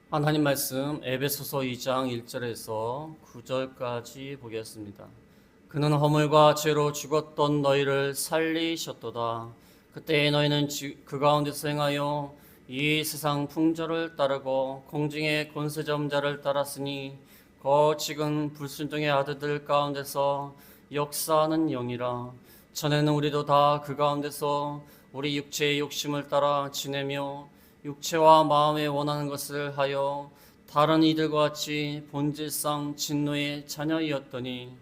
하나님 말씀 에베소서 2장 1절에서 9절까지 보겠습니다. 그는 허물과 죄로 죽었던 너희를 살리셨도다. 그때 너희는 그 가운데서 행하여 이 세상 풍조를 따르고 공중의 권세점자를 따랐으니 거지금 불순종의 아들들 가운데서 역사하는 영이라. 전에는 우리도 다 그 가운데서 우리 육체의 욕심을 따라 지내며 육체와 마음에 원하는 것을 하여 다른 이들과 같이 본질상 진노의 자녀이었더니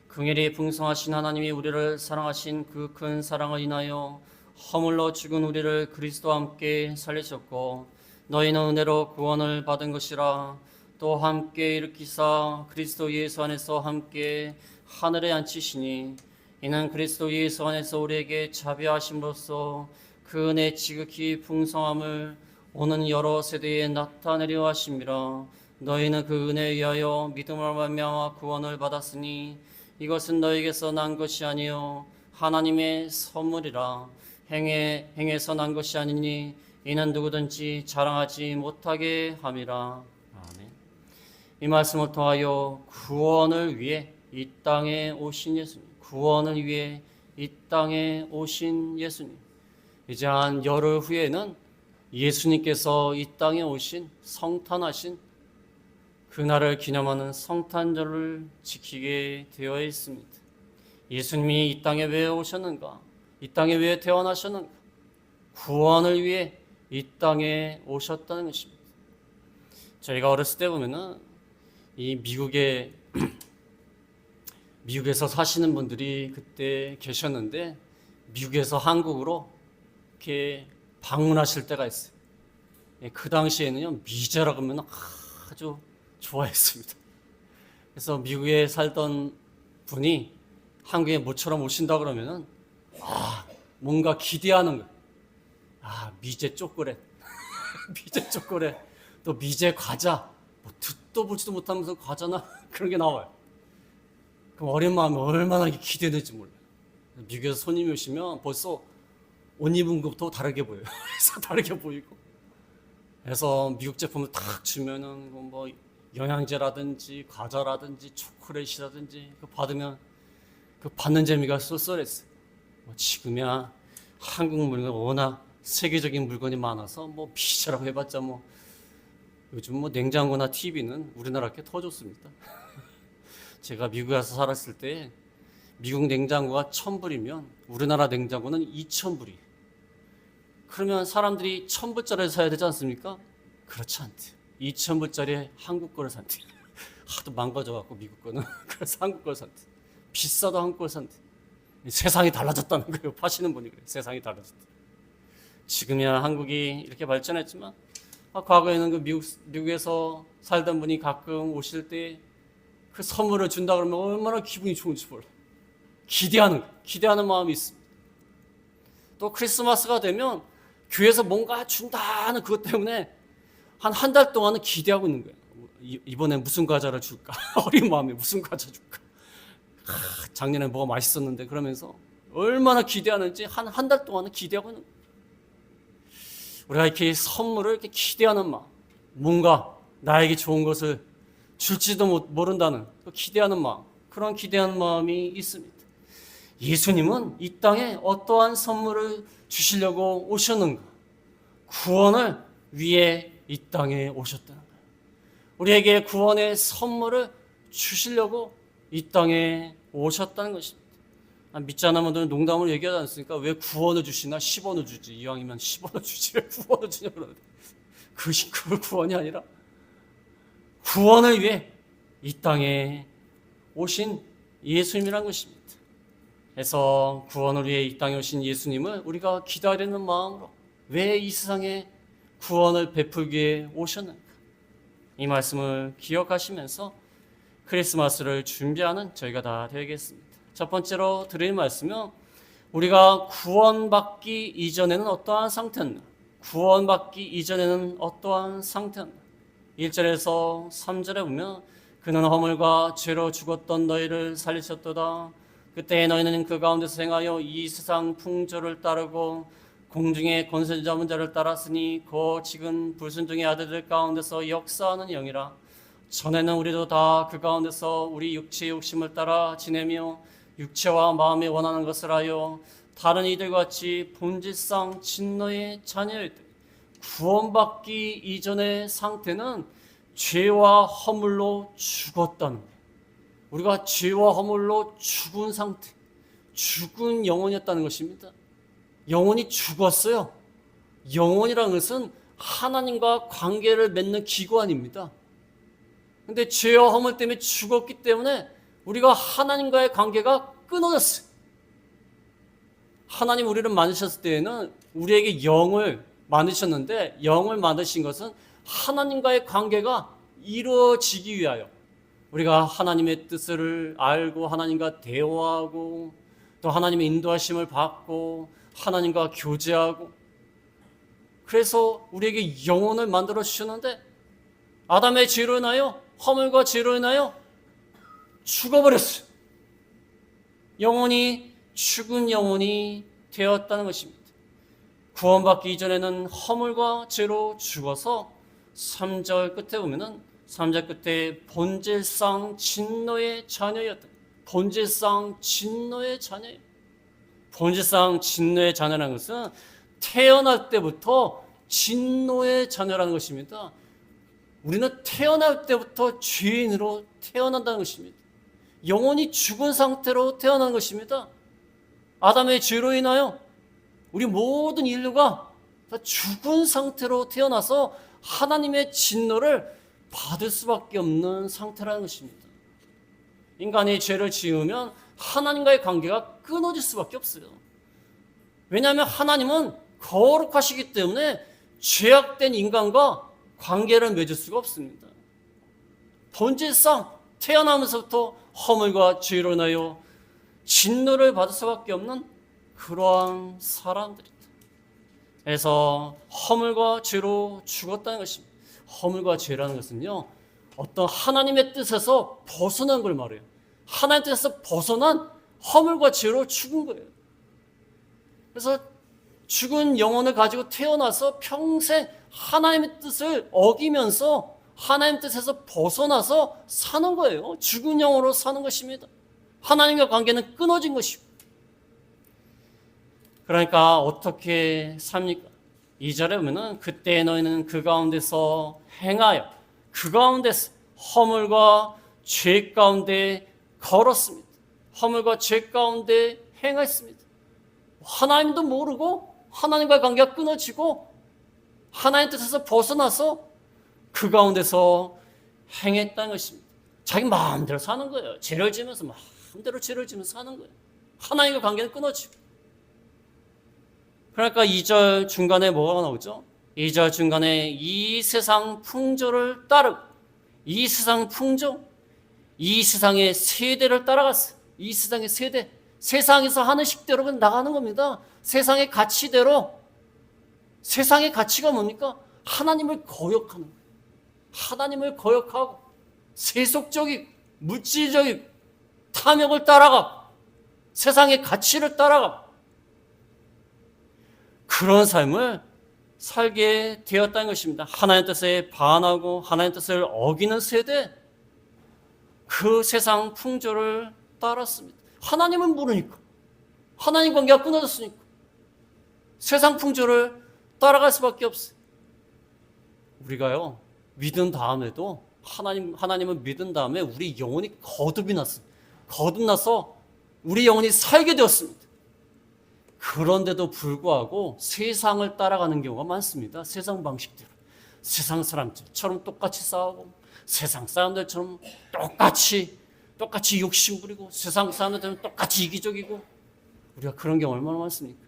긍휼이 풍성하신 하나님이 우리를 사랑하신 그 큰 사랑을 인하여 허물로 죽은 우리를 그리스도와 함께 살리셨고 너희는 은혜로 구원을 받은 것이라. 또 함께 일으키사 그리스도 예수 안에서 함께 하늘에 앉히시니 이는 그리스도 예수 안에서 우리에게 자비하심으로써 그 은혜 지극히 풍성함을 오는 여러 세대에 나타내려 하심이라. 너희는 그 은혜에 의하여 믿음으로 말미암아 구원을 받았으니 이것은 너희에게서 난 것이 아니요 하나님의 선물이라. 행에서 난 것이 아니니 이는 누구든지 자랑하지 못하게 함이라. 아멘. 이 말씀을 통하여 구원을 위해 이 땅에 오신 예수님, 구원을 위해 이 땅에 오신 예수님, 이제 한 열흘 후에는 예수님께서 이 땅에 오신 성탄하신 그날을 기념하는 성탄절을 지키게 되어 있습니다. 예수님이 이 땅에 왜 오셨는가? 이 땅에 왜 태어나셨는가? 구원을 위해 이 땅에 오셨다는 것입니다. 저희가 어렸을 때 보면은 이 미국에서 사시는 분들이 그때 계셨는데 미국에서 한국으로 이렇게 방문하실 때가 있어요. 그 당시에는요, 미제라고 하면 아주 좋아했습니다. 그래서 미국에 살던 분이 한국에 모처럼 오신다 그러면은 뭔가 기대하는 거예요. 미제 초콜릿, 미제 초콜릿, 또 미제 과자, 뭐 듣도 보지도 못하면서 과자나 그런 게 나와요. 그럼 어린 마음에 얼마나 기대되는지 몰라요. 미국에서 손님이 오시면 벌써 옷 입은 것부터 다르게 보여요. 그래서 다르게 보이고. 그래서 미국 제품을 탁 주면은 뭐 영양제라든지 과자라든지 초콜릿이라든지 그 받으면 그 받는 재미가 쏠쏠했어요. 지금이야 한국 물건 워낙 세계적인 물건이 많아서 뭐 비싸라고 해봤자 뭐 요즘 뭐 냉장고나 TV는 우리나라께 더 좋습니다. 제가 미국에 가서 살았을 때 미국 냉장고가 1,000불이면 우리나라 냉장고는 2,000불이. 그러면 사람들이 1,000불짜리를 사야 되지 않습니까? 그렇지 않대요. 2,000불짜리 한국 거를 산대요. 하도 망가져갖고 미국 거는. 그래서 한국 거를 산대요. 비싸도 한국 거를 산대요. 세상이 달라졌다는 거예요. 파시는 분이 그래요. 세상이 달라졌다. 지금이야 한국이 이렇게 발전했지만 과거에는 그 미국에서 살던 분이 가끔 오실 때 그 선물을 준다 그러면 얼마나 기분이 좋은지 몰라. 기대하는 마음이 있습니다. 또 크리스마스가 되면 교회에서 뭔가 준다는 그것 때문에 한 달 동안은 기대하고 있는 거예요. 이번엔 무슨 과자를 줄까? 어린 마음에 무슨 과자 줄까? 작년에 뭐가 맛있었는데 그러면서 얼마나 기대하는지 한 달 동안은 기대하고 있는 거예요. 우리가 이렇게 선물을 이렇게 기대하는 마음, 뭔가 나에게 좋은 것을 줄지도 모른다는 기대하는 마음, 그런 기대하는 마음이 있습니다. 예수님은 이 땅에 어떠한 선물을 주시려고 오셨는가? 구원을 위해 이 땅에 오셨다는 거예요. 우리에게 구원의 선물을 주시려고 이 땅에 오셨다는 것입니다. 믿지 않는 분들은 농담으로 얘기하지 않습니까? 왜 구원을 주시나? 10원을 주지. 이왕이면 10원을 주지. 왜 9원을 주냐? 그러는데. 그 구원이 아니라 구원을 위해 이 땅에 오신 예수님이란 것입니다. 그래서 구원을 위해 이 땅에 오신 예수님을 우리가 기다리는 마음으로 왜 이 세상에 구원을 베풀기 위해 오셨는가? 이 말씀을 기억하시면서 크리스마스를 준비하는 저희가 다 되겠습니다. 첫 번째로 드릴 말씀은 우리가 구원받기 이전에는 어떠한 상태였나? 구원받기 이전에는 어떠한 상태였나? 1절에서 3절에 보면 그는 허물과 죄로 죽었던 너희를 살리셨도다. 그때 너희는 그 가운데서 행하여 이 세상 풍조를 따르고 공중의 권세 잡은 자를 따랐으니 지금 불순종의 아들들 가운데서 역사하는 영이라. 전에는 우리도 다 그 가운데서 우리 육체의 욕심을 따라 지내며 육체와 마음이 원하는 것을 하여 다른 이들같이 본질상 진노의 자녀였다. 구원받기 이전의 상태는 죄와 허물로 죽었다는 거예요. 우리가 죄와 허물로 죽은 상태, 죽은 영혼이었다는 것입니다. 영혼이 죽었어요. 영혼이라는 것은 하나님과 관계를 맺는 기관입니다. 근데 죄와 허물 때문에 죽었기 때문에 우리가 하나님과의 관계가 끊어졌어요. 하나님 우리를 만드셨을 때에는 우리에게 영을 만드셨는데, 영을 만드신 것은 하나님과의 관계가 이루어지기 위하여, 우리가 하나님의 뜻을 알고 하나님과 대화하고 또 하나님의 인도하심을 받고 하나님과 교제하고, 그래서 우리에게 영혼을 만들어 주셨는데 아담의 죄로 인하여, 허물과 죄로 인하여 죽어버렸어요. 영혼이 죽은 영혼이 되었다는 것입니다. 구원받기 이전에는 허물과 죄로 죽어서 3절 끝에 보면은 3절 끝에 본질상 진노의 자녀였다. 본질상 진노의 자녀예요. 본질상 진노의 자녀라는 것은 태어날 때부터 진노의 자녀라는 것입니다. 우리는 태어날 때부터 죄인으로 태어난다는 것입니다. 영혼이 죽은 상태로 태어난 것입니다. 아담의 죄로 인하여 우리 모든 인류가 다 죽은 상태로 태어나서 하나님의 진노를 받을 수밖에 없는 상태라는 것입니다. 인간이 죄를 지으면 하나님과의 관계가 끊어질 수밖에 없어요. 왜냐하면 하나님은 거룩하시기 때문에 죄악된 인간과 관계를 맺을 수가 없습니다. 본질상 태어나면서부터 허물과 죄로 인하여 진노를 받을 수밖에 없는 그러한 사람들이다. 그래서 허물과 죄로 죽었다는 것입니다. 허물과 죄라는 것은요, 어떤 하나님의 뜻에서 벗어난 걸 말해요. 하나님의 뜻에서 벗어난 허물과 죄로 죽은 거예요. 그래서 죽은 영혼을 가지고 태어나서 평생 하나님의 뜻을 어기면서 하나님의 뜻에서 벗어나서 사는 거예요. 죽은 영혼으로 사는 것입니다. 하나님과 관계는 끊어진 것이고. 그러니까 어떻게 삽니까? 2절에 보면은 그때 너희는 그 가운데서 행하여 그 가운데서 허물과 죄 가운데 걸었습니다. 허물과 죄 가운데 행했습니다. 하나님도 모르고 하나님과의 관계가 끊어지고 하나님의 뜻에서 벗어나서 그 가운데서 행했다는 것입니다. 자기 마음대로 사는 거예요. 죄를 지면서 마음대로 죄를 지면서 사는 거예요. 하나님과 관계는 끊어지고. 그러니까 2절 중간에 뭐가 나오죠? 2절 중간에 이 세상 풍조를 따르고, 이 세상 풍조, 이 세상의 세대를 따라갔어요. 이 세상의 세대, 세상에서 하는 식대로 나가는 겁니다. 세상의 가치대로. 세상의 가치가 뭡니까? 하나님을 거역하는 거예요. 하나님을 거역하고 세속적이고 물질적이고 탐욕을 따라가고 세상의 가치를 따라가고 그런 삶을 살게 되었다는 것입니다. 하나님의 뜻에 반하고 하나님의 뜻을 어기는 세대, 그 세상 풍조를 따랐습니다. 하나님은 모르니까, 하나님 관계가 끊어졌으니까 세상 풍조를 따라갈 수밖에 없어요. 우리가요, 믿은 다음에도 하나님을 믿은 다음에 우리 영혼이 거듭이 났어요. 거듭나서 우리 영혼이 살게 되었습니다. 그런데도 불구하고 세상을 따라가는 경우가 많습니다. 세상 방식대로. 세상 사람들처럼 똑같이 싸우고 세상 사람들처럼 똑같이 욕심 부리고 세상 사람들처럼 똑같이 이기적이고, 우리가 그런 경우 얼마나 많습니까?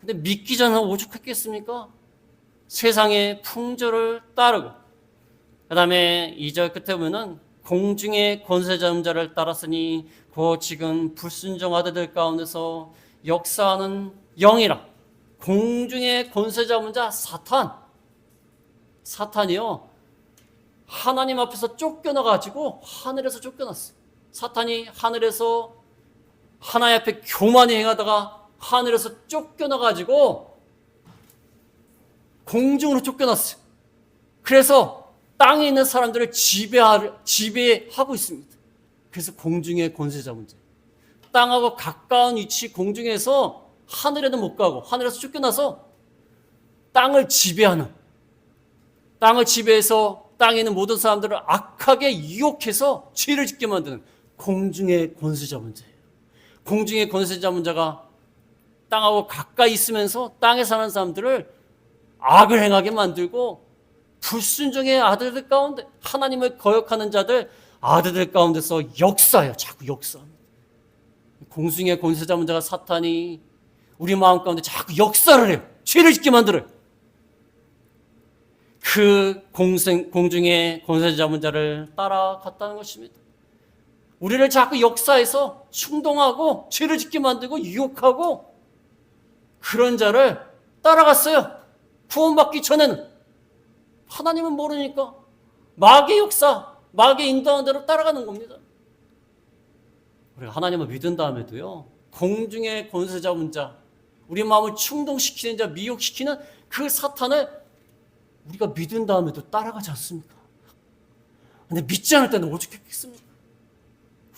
근데 믿기 전에 오죽했겠습니까? 세상의 풍조를 따르고, 그 다음에 2절 끝에 보면은 공중의 권세 잡은 자를 따랐으니 지금 불순종 아들들 가운데서 역사하는 영이라. 공중의 권세 잡은 자 사탄이요, 하나님 앞에서 쫓겨나가지고 하늘에서 쫓겨났어요. 사탄이 하늘에서 하나님 앞에 교만히 행하다가 하늘에서 쫓겨나가지고 공중으로 쫓겨났어요. 그래서 땅에 있는 사람들을 지배하고 있습니다. 그래서 공중의 권세자 문제. 땅하고 가까운 위치 공중에서 하늘에는 못 가고 하늘에서 쫓겨나서 땅을 지배하는, 땅을 지배해서 땅에 있는 모든 사람들을 악하게 유혹해서 죄를 짓게 만드는 공중의 권세자 문제예요. 공중의 권세자 문제가 땅하고 가까이 있으면서 땅에 사는 사람들을 악을 행하게 만들고 불순종의 아들들 가운데, 하나님을 거역하는 자들 아들들 가운데서 역사해요. 자꾸 역사합니다. 공중의 권세자 문제가 사탄이 우리 마음 가운데 자꾸 역사를 해요. 죄를 짓게 만들어요. 그 공중의 권세자 문제를 따라갔다는 것입니다. 우리를 자꾸 역사해서 충동하고 죄를 짓게 만들고 유혹하고 그런 자를 따라갔어요. 구원받기 전에는. 하나님은 모르니까 마귀의 역사, 마귀의 인도하는 대로 따라가는 겁니다. 우리가 하나님을 믿은 다음에도요, 공중의 권세자 문자, 우리 마음을 충동시키는 자, 미혹시키는 그 사탄을 우리가 믿은 다음에도 따라가지 않습니까? 근데 믿지 않을 때는 어떻게 했겠습니까?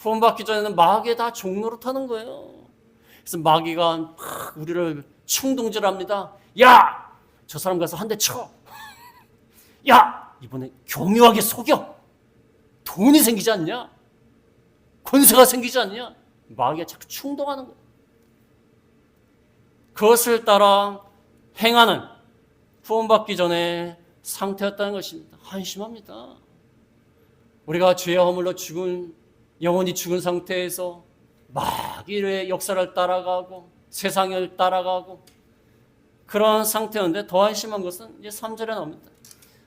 구원받기 전에는 마귀에 다 종로로 타는 거예요. 그래서 마귀가 막 우리를 충동질합니다. 야! 저 사람 가서 한 대 쳐. 야! 이번에 교묘하게 속여. 돈이 생기지 않냐? 권세가 생기지 않냐? 마귀가 자꾸 충동하는 거예요. 그것을 따라 행하는 구원받기 전에 상태였다는 것입니다. 한심합니다. 우리가 죄의 허물로 영원히 죽은 상태에서 마귀의 역사를 따라가고 세상을 따라가고 그런 상태였는데, 더 한심한 것은 이제 3절에 나옵니다.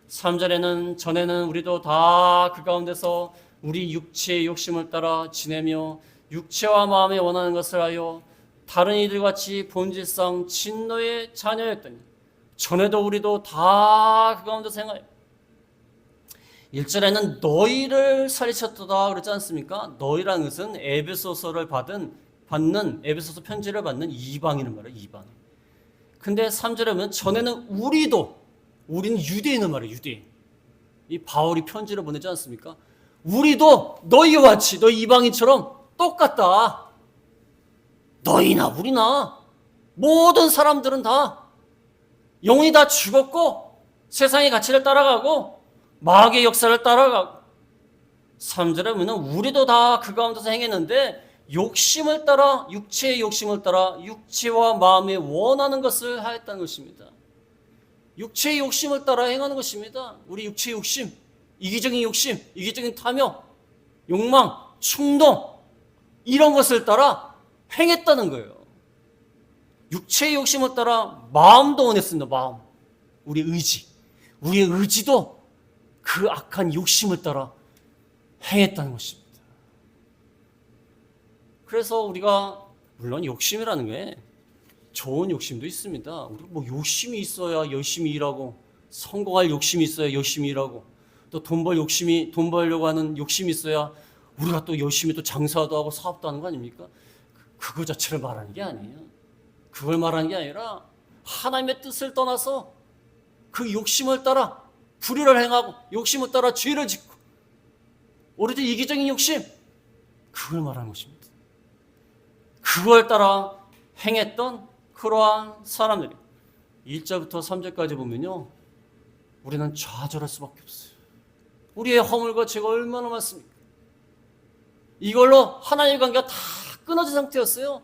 3절에는 전에는 우리도 다 그 가운데서 우리 육체의 욕심을 따라 지내며 육체와 마음에 원하는 것을 하여 다른 이들 같이 본질상 진노의 자녀였더니 전에도 우리도 다 그 가운데서 행하여 1절에는 너희를 살리셨도다 그러지 않습니까? 너희라는 것은 에베소서를 받는 에베소서 편지를 받는 이방인을 말해요. 이방인. 근데 3절에 보면 전에는 우리는 유대인을 말해요. 유대인. 이 바울이 편지를 보내지 않습니까? 우리도 너희와 같이, 너희 이방인처럼 똑같다. 너희나 우리나 모든 사람들은 다 영혼이 다 죽었고 세상의 가치를 따라가고 마귀의 역사를 따라가고, 3절에 보면 우리도 다 그 가운데서 행했는데 욕심을 따라, 육체의 욕심을 따라 육체와 마음에 원하는 것을 하였다는 것입니다. 육체의 욕심을 따라 행하는 것입니다. 우리 육체의 욕심, 이기적인 욕심, 이기적인 탐욕, 욕망, 충동, 이런 것을 따라 행했다는 거예요. 육체의 욕심을 따라 마음도 원했습니다. 마음, 우리의 의지도 그 악한 욕심을 따라 행했다는 것입니다. 그래서 우리가, 물론 욕심이라는 게 좋은 욕심도 있습니다. 우리 뭐 욕심이 있어야 열심히 일하고, 성공할 욕심이 있어야 열심히 일하고, 또 돈 벌려고 하는 욕심이 있어야 우리가 또 열심히 또 장사도 하고 사업도 하는 거 아닙니까? 그거 자체를 말하는 게 아니에요. 그걸 말하는 게 아니라 하나님의 뜻을 떠나서 그 욕심을 따라 불의를 행하고 욕심을 따라 죄를 짓고 오로지 이기적인 욕심, 그걸 말하는 것입니다. 그걸 따라 행했던 그러한 사람들이 1절부터 3절까지 보면요, 우리는 좌절할 수밖에 없어요. 우리의 허물과 죄가 얼마나 많습니까? 이걸로 하나님의 관계가 다 끊어진 상태였어요.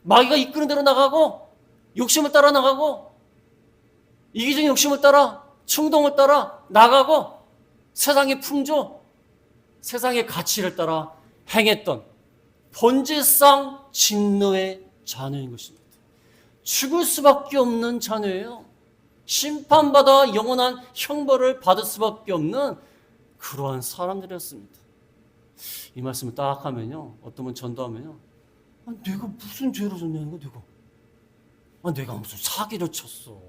마귀가 이끄는 대로 나가고 욕심을 따라 나가고 이기적인 욕심을 따라 충동을 따라 나가고 세상의 풍조, 세상의 가치를 따라 행했던 본질상 진노의 자녀인 것입니다. 죽을 수밖에 없는 자녀예요. 심판받아 영원한 형벌을 받을 수밖에 없는 그러한 사람들이었습니다. 이 말씀을 딱 하면요, 어떤 분 전도하면요, 내가 무슨 죄를 졌냐는 거야, 내가 무슨 사기를 쳤어.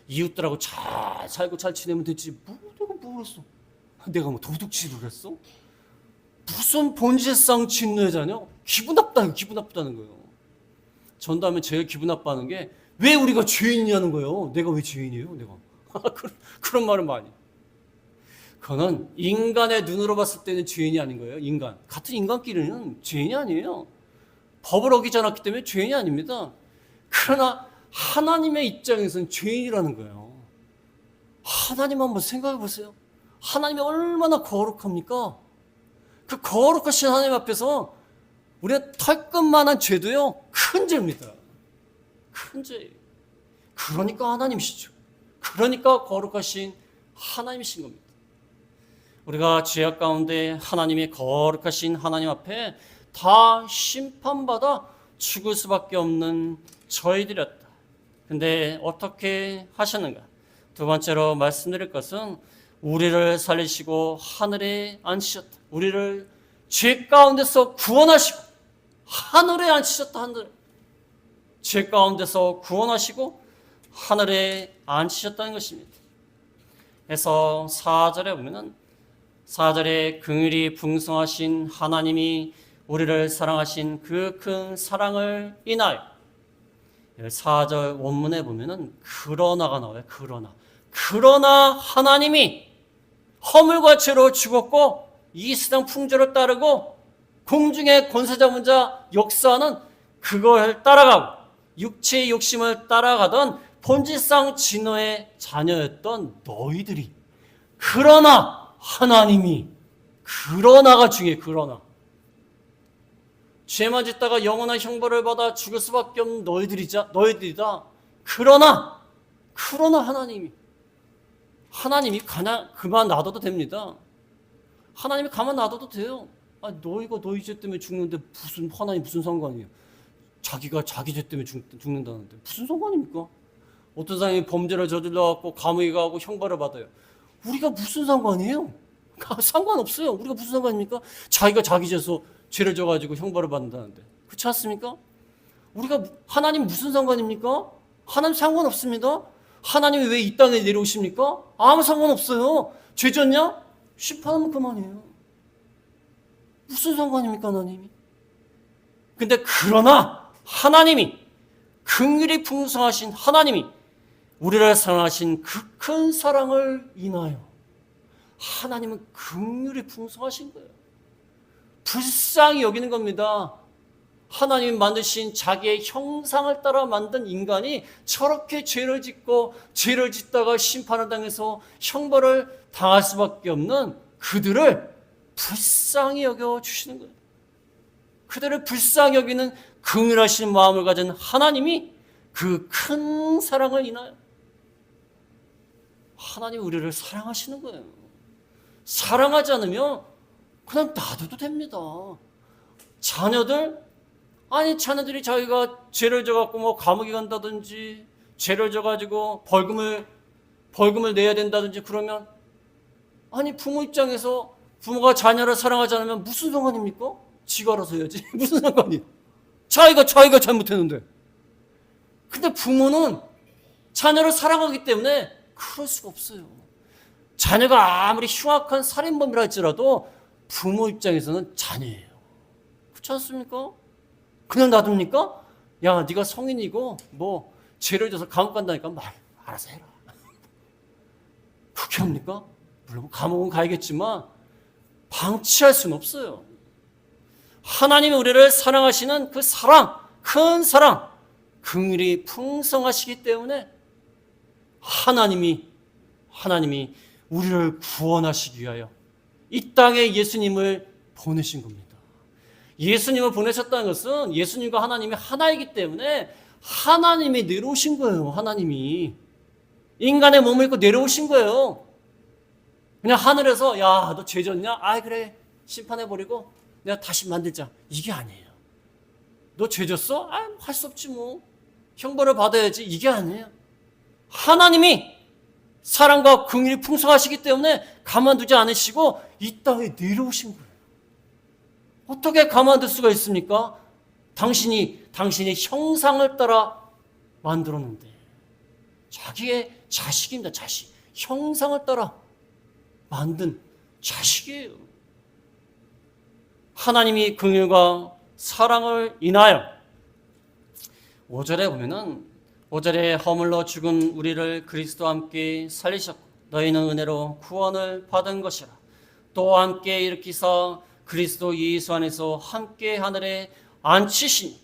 이웃들하고 잘 살고 잘 지내면 되지. 내가 뭘 했어? 내가 뭐 도둑질을 했어? 무슨 본질상 진노의 자녀? 기분 나쁘다는 거예요. 전도하면 제일 기분 나빠하는 게 왜 우리가 죄인이냐는 거예요. 내가 왜 죄인이에요? 내가. 그런 말은 많이. 그거는 인간의 눈으로 봤을 때는 죄인이 아닌 거예요. 인간. 같은 인간끼리는 죄인이 아니에요. 법을 어기지 않았기 때문에 죄인이 아닙니다. 그러나 하나님의 입장에서는 죄인이라는 거예요. 하나님 한번 생각해 보세요. 하나님이 얼마나 거룩합니까? 그 거룩하신 하나님 앞에서 우리가 털끝만한 죄도요, 큰 죄입니다. 큰 죄예요. 그러니까 하나님이시죠. 그러니까 거룩하신 하나님이신 겁니다. 우리가 죄악 가운데 하나님의 거룩하신 하나님 앞에 다 심판받아 죽을 수밖에 없는 저희들이었다. 근데 어떻게 하셨는가? 두 번째로 말씀드릴 것은 우리를 살리시고 하늘에 앉히셨다. 우리를 죄 가운데서 구원하시고 하늘에 앉히셨다. 하늘. 죄 가운데서 구원하시고 하늘에 앉히셨다는 것입니다. 그래서 4절에 보면은 4절에 긍휼이 풍성하신 하나님이 우리를 사랑하신 그 큰 사랑을 인하여 4절 원문에 보면은 그러나가 나와요. 그러나 하나님이 허물과 죄로 죽었고 이 세상 풍조를 따르고 공중의 권세 잡은 자 역사는 그걸 따라가고 육체의 욕심을 따라가던 본질상 진노의 자녀였던 너희들이 그러나 하나님이 그러나가 중요해. 그러나 죄만 짓다가 영원한 형벌을 받아 죽을 수밖에 없는 너희들이다. 그러나 하나님이 그만 놔둬도 됩니다. 하나님이 가만 놔둬도 돼요. 너희가 너희 죄 때문에 죽는데 하나님 무슨 상관이에요? 자기가 자기 죄 때문에 죽는다는데 무슨 상관입니까? 어떤 사람이 범죄를 저질러갖고 감옥에 가고 형벌을 받아요. 우리가 무슨 상관이에요? 상관없어요. 우리가 무슨 상관입니까? 자기가 자기 죄서 죄를 져가지고 형벌을 받는다는데. 그렇지 않습니까? 하나님 무슨 상관입니까? 하나님 상관없습니다. 하나님이 왜 이 땅에 내려오십니까? 아무 상관없어요. 죄 졌냐? 심판하면 그만이에요. 무슨 상관입니까, 하나님이? 근데 그러나 하나님이 긍휼이 풍성하신 하나님이 우리를 사랑하신 그 큰 사랑을 인하여 하나님은 긍휼이 풍성하신 거예요. 불쌍히 여기는 겁니다. 하나님이 만드신 자기의 형상을 따라 만든 인간이 저렇게 죄를 짓다가 심판을 당해서 형벌을 당할 수밖에 없는 그들을 불쌍히 여겨주시는 거예요. 그들을 불쌍히 여기는 긍휼하신 마음을 가진 하나님이 그 큰 사랑을 인하여 하나님이 우리를 사랑하시는 거예요. 사랑하지 않으면 그냥 놔둬도 됩니다. 자녀들이 자기가 죄를 져갖고 뭐 감옥에 간다든지 죄를 져가지고 벌금을 내야 된다든지 그러면 부모 입장에서 부모가 자녀를 사랑하지 않으면 무슨 상관입니까? 지가 알아서 해야지. 무슨 상관이에요? 자기가 잘못했는데. 근데 부모는 자녀를 사랑하기 때문에 그럴 수가 없어요. 자녀가 아무리 흉악한 살인범이라 할지라도 부모 입장에서는 자녀예요. 그렇지 않습니까? 그냥 놔둡니까? 야, 네가 성인이고 뭐 죄를 져서 감옥 간다니까 알아서 해라. 그렇게 합니까? 물론 감옥은 가야겠지만 방치할 수는 없어요. 하나님이 우리를 사랑하시는 그 사랑, 큰 사랑, 긍휼이 풍성하시기 때문에 하나님이 우리를 구원하시기 위하여 이 땅에 예수님을 보내신 겁니다. 예수님을 보내셨다는 것은 예수님과 하나님이 하나이기 때문에 하나님이 내려오신 거예요. 하나님이 인간의 몸을 입고 내려오신 거예요. 그냥 하늘에서 야, 너 죄 졌냐? 그래, 심판해버리고 내가 다시 만들자. 이게 아니에요. 너 죄 졌어? 할 수 없지 뭐. 형벌을 받아야지. 이게 아니에요. 하나님이 사랑과 긍휼이 풍성하시기 때문에 가만두지 않으시고 이 땅에 내려오신 거예요. 어떻게 가만둘 수가 있습니까? 당신이 형상을 따라 만들었는데 자기의 자식입니다. 자식. 형상을 따라 만든 자식이에요. 하나님이 긍휼과 사랑을 인하여 5절에 보면은 5절에 허물로 죽은 우리를 그리스도와 함께 살리셨고 너희는 은혜로 구원을 받은 것이라. 또 함께 일으키사 그리스도 예수 안에서 함께 하늘에 앉히시니.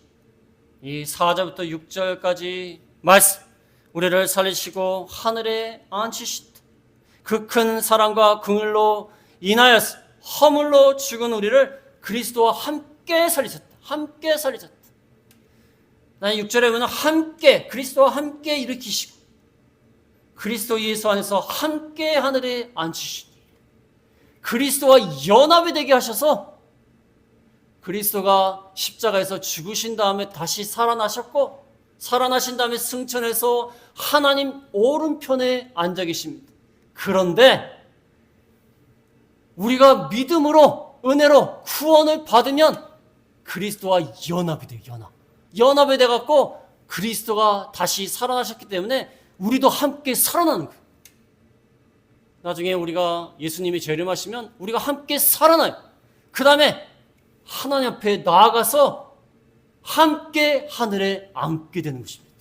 이 4절부터 6절까지 말씀, 우리를 살리시고 하늘에 앉히신다. 그 큰 사랑과 긍휼로 인하여서 허물로 죽은 우리를 그리스도와 함께 살리셨다. 함께 살리셨다. 나는 6절에 보면 함께, 그리스도와 함께 일으키시고 그리스도 예수 안에서 함께 하늘에 앉히시니. 그리스도와 연합이 되게 하셔서 그리스도가 십자가에서 죽으신 다음에 다시 살아나셨고 살아나신 다음에 승천해서 하나님 오른편에 앉아 계십니다. 그런데 우리가 믿음으로 은혜로 구원을 받으면 그리스도와 연합이 돼요. 연합이 돼갖고 그리스도가 다시 살아나셨기 때문에 우리도 함께 살아나는 거예요. 나중에 우리가 예수님이 재림하시면 우리가 함께 살아나요. 그 다음에 하나님 앞에 나아가서 함께 하늘에 앉게 되는 것입니다.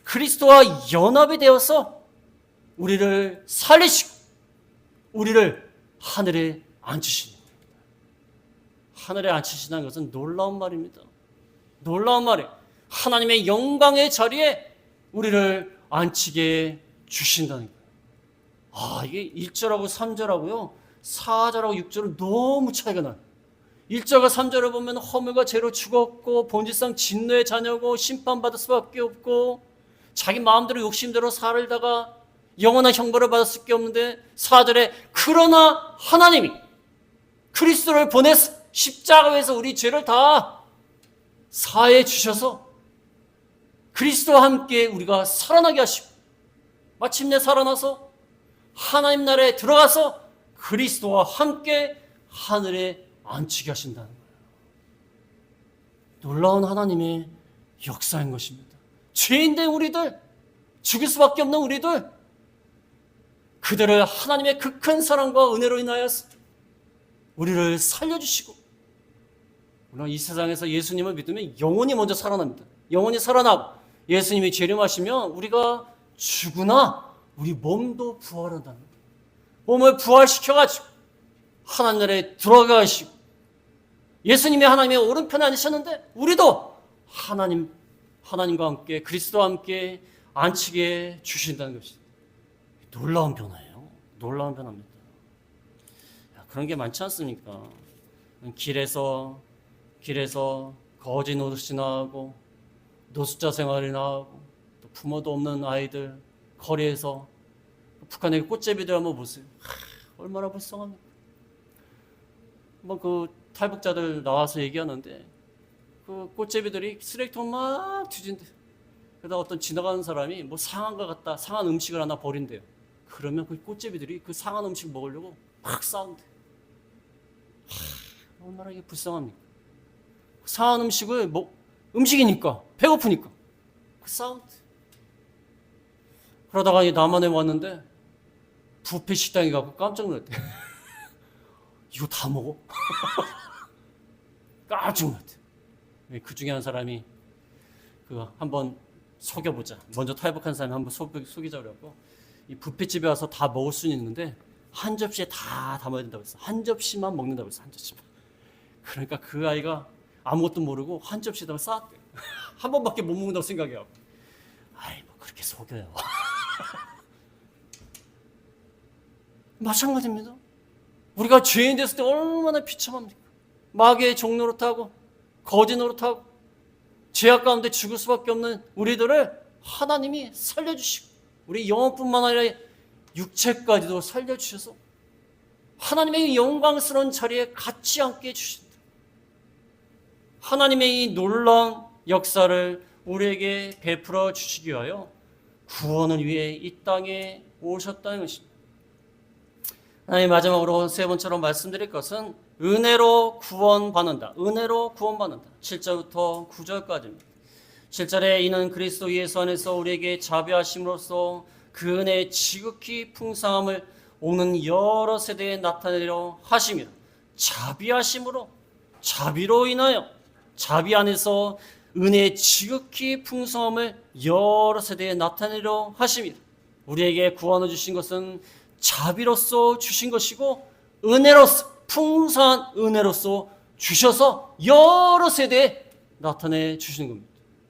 그리스도와 연합이 되어서 우리를 살리시고 우리를 하늘에 앉히십니다. 하늘에 앉히신다는 것은 놀라운 말입니다. 놀라운 말이에요. 하나님의 영광의 자리에 우리를 앉히게 주신다는 거예요. 이게 1절하고 3절하고요 4절하고 6절은 너무 차이가 나요. 1절과 3절을 보면 허물과 죄로 죽었고 본질상 진노의 자녀고 심판받을 수밖에 없고 자기 마음대로 욕심대로 살다가 영원한 형벌을 받을 수밖에 없는데 4절에 그러나 하나님이 그리스도를 보내서 십자가에서 우리 죄를 다 사해 주셔서 그리스도와 함께 우리가 살아나게 하시고 마침내 살아나서 하나님 나라에 들어가서 그리스도와 함께 하늘에 앉히게 하신다는 거예요. 놀라운 하나님의 역사인 것입니다. 죄인된 우리들, 죽을 수밖에 없는 우리들, 그들을 하나님의 그 큰 사랑과 은혜로 인하여서 우리를 살려주시고 물론 이 세상에서 예수님을 믿으면 영원히 먼저 살아납니다. 영원히 살아나고 예수님이 재림하시면 우리가 죽으나 우리 몸도 부활한다는 거예요. 몸을 부활시켜가지고 하나님 나라에 들어가시고 예수님이 하나님의 오른편에 앉으셨는데 우리도 하나님과 함께 그리스도와 함께 앉히게 주신다는 것입니다. 놀라운 변화예요. 놀라운 변화입니다. 그런 게 많지 않습니까? 길에서 거지 노릇이나 하고 노숙자 생활이나 하고 또 부모도 없는 아이들 거리에서 북한의 꽃제비들 한번 보세요. 얼마나 불쌍합니까? 그 탈북자들 나와서 얘기하는데 그 꽃제비들이 쓰레기통 막 뒤진대. 그러다 어떤 지나가는 사람이 뭐 상한 것 같다, 상한 음식을 하나 버린대요. 그러면 그 꽃제비들이 그 상한 음식 먹으려고 막 싸운대. 얼마나 이게 불쌍합니까? 상한 음식을 음식이니까 배고프니까 싸운대. 그러다가 남한에 왔는데 뷔페 식당에 가고 깜짝 놀랐대. 이거 다 먹어? 깜짝 놀랐대. 그 중에 한 사람이 한번 속여보자. 먼저 탈북한 사람이 한번 속이자고 그러고 이 뷔페집에 와서 다 먹을 수는 있는데 한 접시에 다 담아야 된다고 했어. 한 접시만 먹는다고 했어. 한 접시만. 그러니까 그 아이가 아무것도 모르고 한 접시에다가 쌓았대. 한 번밖에 못 먹는다고 생각해요. 뭐 그렇게 속여요. 마찬가지입니다. 우리가 죄인 됐을 때 얼마나 비참합니까? 마귀의 종노릇하고 거짓 노릇하고 죄악 가운데 죽을 수밖에 없는 우리들을 하나님이 살려주시고 우리 영혼뿐만 아니라 육체까지도 살려주셔서 하나님의 영광스러운 자리에 같이 앉게 해주신다. 하나님의 이 놀라운 역사를 우리에게 베풀어 주시기 위하여 구원을 위해 이 땅에 오셨다는 것입니다. 하나님, 마지막으로 세 번째로 말씀드릴 것은 은혜로 구원받는다. 은혜로 구원받는다. 7절부터 9절까지입니다. 7절에 이는 그리스도 예수 안에서 우리에게 자비하심으로써 그 은혜의 지극히 풍성함을 오는 여러 세대에 나타내려 하심이라. 자비하심으로, 자비로 인하여, 자비 안에서 은혜의 지극히 풍성함을 여러 세대에 나타내려 하심이라. 우리에게 구원을 주신 것은 자비로서 주신 것이고 은혜로서, 풍성한 은혜로서 주셔서 여러 세대에 나타내 주시는 겁니다.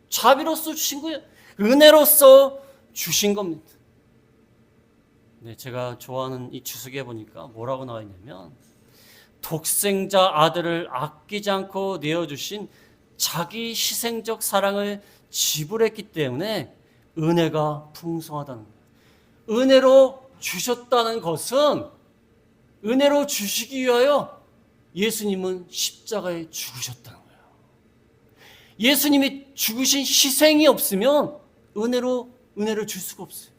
자비로서 주신 거예요. 은혜로서 주신 겁니다. 네, 제가 좋아하는 이 주석에 보니까 뭐라고 나와 있냐면, 독생자 아들을 아끼지 않고 내어주신 자기 희생적 사랑을 지불했기 때문에 은혜가 풍성하다는 거예요. 은혜로 주셨다는 것은, 은혜로 주시기 위하여 예수님은 십자가에 죽으셨다는 거예요. 예수님이 죽으신 희생이 없으면 은혜를 줄 수가 없어요.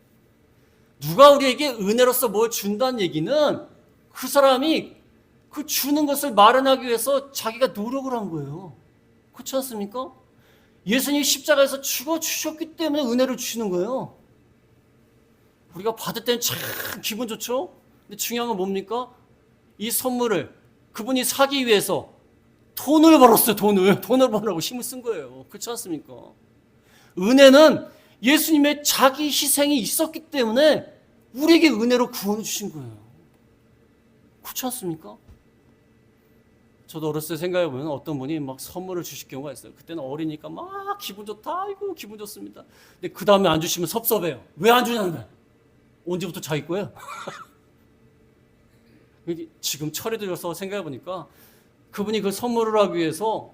누가 우리에게 은혜로서 뭘 준다는 얘기는 그 사람이 그 주는 것을 마련하기 위해서 자기가 노력을 한 거예요. 그렇지 않습니까? 예수님이 십자가에서 죽어 주셨기 때문에 은혜를 주시는 거예요. 우리가 받을 때는 참 기분 좋죠? 근데 중요한 건 뭡니까? 이 선물을 그분이 사기 위해서 돈을 벌었어요. 돈을 벌라고 힘을 쓴 거예요. 그렇지 않습니까? 은혜는 예수님의 자기 희생이 있었기 때문에 우리에게 은혜로 구원을 주신 거예요. 그렇지 않습니까? 저도 어렸을 때 생각해보면 어떤 분이 막 선물을 주실 경우가 있어요. 그때는 어리니까 막 기분 좋다, 아이고 기분 좋습니다. 근데 그 다음에 안 주시면 섭섭해요. 왜 안 주냐는 거예요. 언제부터 자기 거예요? 지금 철이 들어서 생각해보니까 그분이 그 선물을 하기 위해서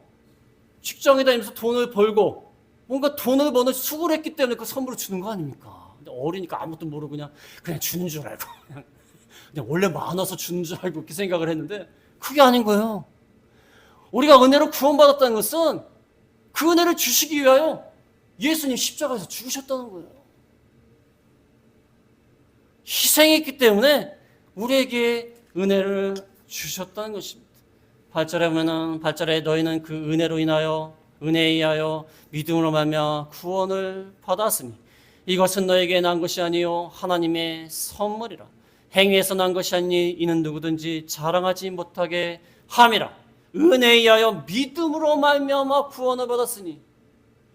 직장에 다니면서 돈을 벌고 뭔가 돈을 버는 수고를 했기 때문에 그 선물을 주는 거 아닙니까? 근데 어리니까 아무것도 모르고 그냥 주는 줄 알고 그냥 원래 많아서 주는 줄 알고 그렇게 생각을 했는데 그게 아닌 거예요. 우리가 은혜로 구원받았다는 것은 그 은혜를 주시기 위하여 예수님 십자가에서 죽으셨다는 거예요. 희생했기 때문에 우리에게 은혜를 주셨다는 것입니다. 8절에 보면은 8절에 너희는 그 은혜로 인하여 은혜에 의하여 믿음으로 말미암아 구원을 받았으니 이것은 너에게 난 것이 아니요 하나님의 선물이라. 행위에서 난 것이 아니니 이는 누구든지 자랑하지 못하게 함이라. 은혜에 의하여 믿음으로 말미암아 구원을 받았으니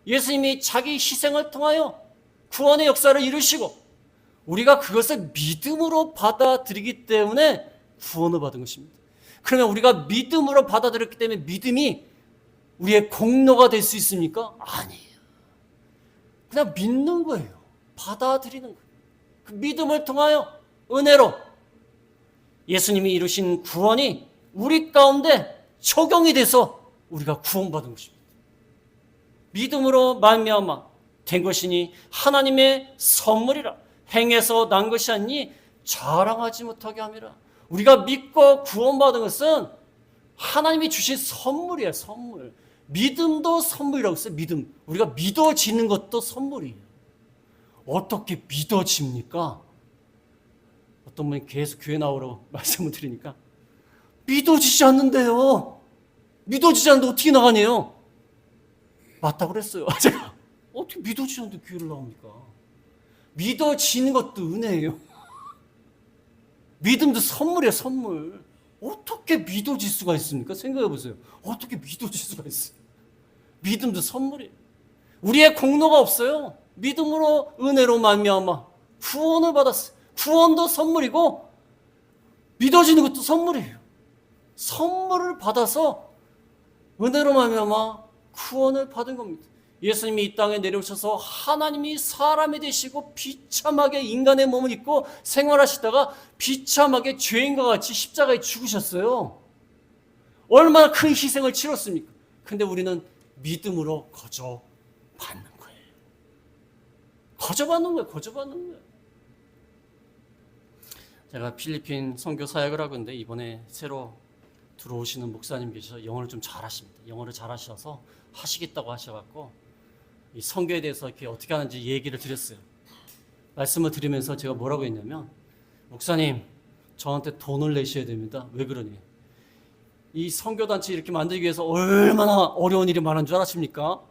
예수님이 자기 희생을 통하여 구원의 역사를 이루시고 우리가 그것을 믿음으로 받아들이기 때문에 구원을 받은 것입니다. 그러면 우리가 믿음으로 받아들였기 때문에 믿음이 우리의 공로가 될 수 있습니까? 아니에요. 그냥 믿는 거예요. 받아들이는 거예요. 그 믿음을 통하여 은혜로 예수님이 이루신 구원이 우리 가운데 적용이 돼서 우리가 구원받은 것입니다. 믿음으로 말미암아 된 것이니 하나님의 선물이라. 행해서 난 것이 아니니 자랑하지 못하게 함이라. 우리가 믿고 구원받은 것은 하나님이 주신 선물이에요. 선물. 믿음도 선물이라고 했어요. 믿음. 우리가 믿어지는 것도 선물이에요. 어떻게 믿어집니까? 어떤 분이 계속 교회 나오라고 말씀을 드리니까 믿어지지 않는데요. 믿어지지 않는데 어떻게 나가네요? 맞다고 그랬어요. 제가 어떻게 믿어지지 않는데 교회를 나옵니까? 믿어지는 것도 은혜예요. 믿음도 선물이에요. 선물. 어떻게 믿어질 수가 있습니까? 생각해 보세요. 어떻게 믿어질 수가 있어요? 믿음도 선물이에요. 우리의 공로가 없어요. 믿음으로 은혜로 말미암아 구원을 받았어요. 구원도 선물이고 믿어지는 것도 선물이에요. 선물을 받아서 은혜로 말미암아 구원을 받은 겁니다. 예수님이 이 땅에 내려오셔서 하나님이 사람이 되시고 비참하게 인간의 몸을 입고 생활하시다가 비참하게 죄인과 같이 십자가에 죽으셨어요. 얼마나 큰 희생을 치렀습니까? 근데 우리는 믿음으로 거저 받는 거예요. 거저 받는 거예요. 거저 받는 거예요. 제가 필리핀 선교 사역을 하고 있는데 이번에 새로 들어오시는 목사님 계셔서 영어를 좀 잘하십니다. 영어를 잘하셔서 하시겠다고 하셔갖고 이 선교에 대해서 이렇게 어떻게 하는지 얘기를 드렸어요. 말씀을 드리면서 제가 뭐라고 했냐면, 목사님 저한테 돈을 내셔야 됩니다. 왜 그러니? 이 선교단체 이렇게 만들기 위해서 얼마나 어려운 일이 많은 줄 아십니까?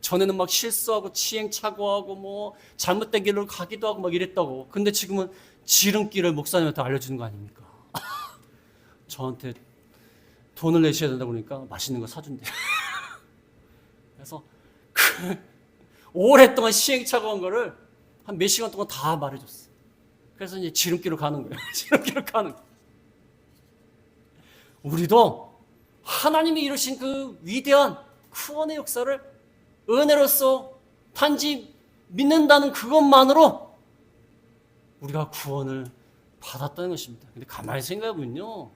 전에는 막 실수하고 치행착오하고 뭐 잘못된 길로 가기도 하고 막 이랬다고. 근데 지금은 지름길을 목사님한테 알려주는 거 아닙니까? 저한테 돈을 내셔야 된다고 그러니까 맛있는 거 사준대. 그래서 오랫동안 시행착오 한 거를 한 몇 시간 동안 다 말해줬어. 그래서 이제 지름길로 가는 거예요. 지름길로 가는 거예요. 우리도 하나님이 이루신 그 위대한 구원의 역사를 은혜로서 단지 믿는다는 그것만으로 우리가 구원을 받았다는 것입니다. 근데 가만히 생각해보면요,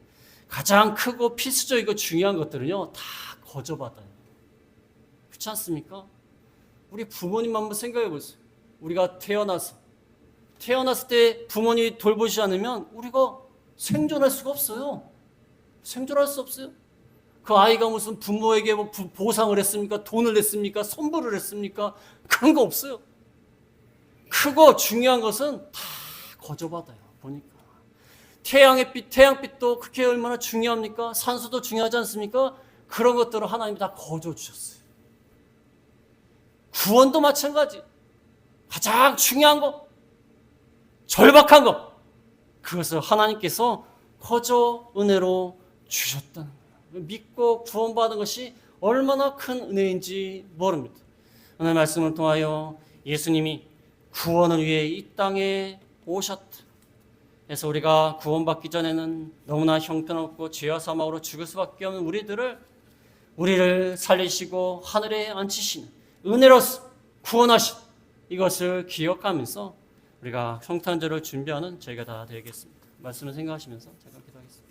가장 크고 필수적이고 중요한 것들은요 다 거저받아요. 그렇지 않습니까? 우리 부모님 한번 생각해 보세요. 우리가 태어났을 때 부모님이 돌보지 않으면 우리가 생존할 수가 없어요. 생존할 수 없어요. 그 아이가 무슨 부모에게 뭐 보상을 했습니까? 돈을 냈습니까? 선물을 했습니까? 그런 거 없어요. 크고 중요한 것은 다 거저받아요. 보니까 태양빛도 그렇게 얼마나 중요합니까? 산소도 중요하지 않습니까? 그런 것들을 하나님이 다 거저 주셨어요. 구원도 마찬가지. 가장 중요한 것, 절박한 것, 그것을 하나님께서 거저 은혜로 주셨다는 거예요. 믿고 구원받은 것이 얼마나 큰 은혜인지 모릅니다. 오늘 말씀을 통하여 예수님이 구원을 위해 이 땅에 오셨다. 그래서 우리가 구원받기 전에는 너무나 형편없고 죄와 사망으로 죽을 수밖에 없는 우리를 살리시고 하늘에 앉히시는 은혜로서 구원하신 이것을 기억하면서 우리가 성탄절을 준비하는 저희가 다 되겠습니다. 말씀을 생각하시면서 잠깐 기도하겠습니다.